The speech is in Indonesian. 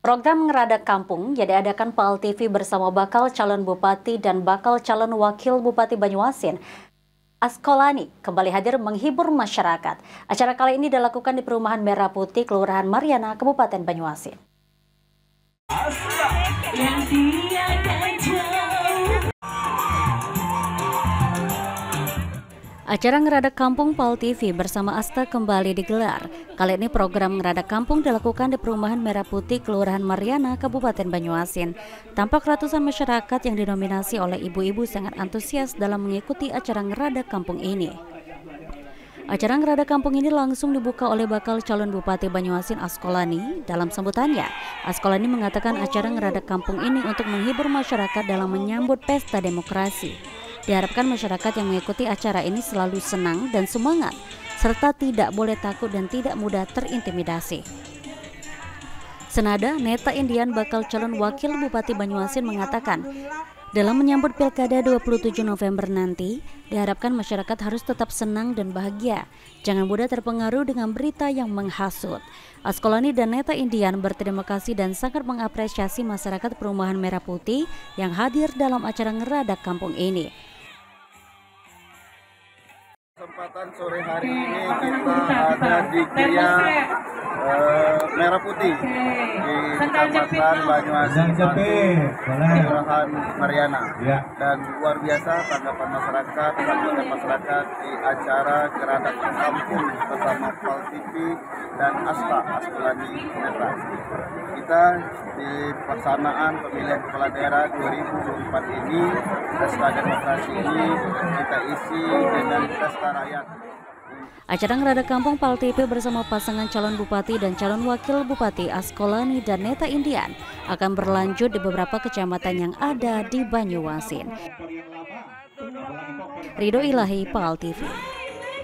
Program Ngeradak Kampung yang diadakan PAL TV bersama bakal calon bupati dan bakal calon wakil bupati Banyuasin, Askolani, kembali hadir menghibur masyarakat. Acara kali ini dilakukan di Perumahan Merah Putih, Kelurahan Mariana, Kabupaten Banyuasin. Acara Ngeradak Kampung PAL TV bersama Asta kembali digelar. Kali ini program Ngeradak Kampung dilakukan di Perumahan Merah Putih, Kelurahan Mariana, Kabupaten Banyuasin. Tampak ratusan masyarakat yang dinominasi oleh ibu-ibu sangat antusias dalam mengikuti acara Ngeradak Kampung ini. Acara Ngeradak Kampung ini langsung dibuka oleh bakal calon Bupati Banyuasin Askolani. Dalam sambutannya, Askolani mengatakan acara Ngeradak Kampung ini untuk menghibur masyarakat dalam menyambut pesta demokrasi. Diharapkan masyarakat yang mengikuti acara ini selalu senang dan semangat, serta tidak boleh takut dan tidak mudah terintimidasi. Senada, Neta Indian bakal calon wakil Bupati Banyuasin mengatakan, dalam menyambut Pilkada 27 November nanti, diharapkan masyarakat harus tetap senang dan bahagia. Jangan mudah terpengaruh dengan berita yang menghasut. Askolani dan Neta Indian berterima kasih dan sangat mengapresiasi masyarakat Perumahan Merah Putih yang hadir dalam acara Ngeradak Kampung ini. Kesempatan sore hari ini kita ada di Gria Merah Putih di Kecamatan Banyuasin, Kelurahan Mariana. Dan luar biasa tanggapan masyarakat, anggota masyarakat di acara Ngeradak Kampung bersama PAL TV dan Askolani Neta. Kita di pelaksanaan pemilihan kepala daerah 2024 ini, pesta demokrasi ini kita isi dengan pesta rakyat. Acara Ngeradak Kampung PAL TV bersama pasangan calon bupati dan calon wakil bupati Askolani dan Neta Indian akan berlanjut di beberapa kecamatan yang ada di Banyuasin. Ridho Ilahi, PAL TV.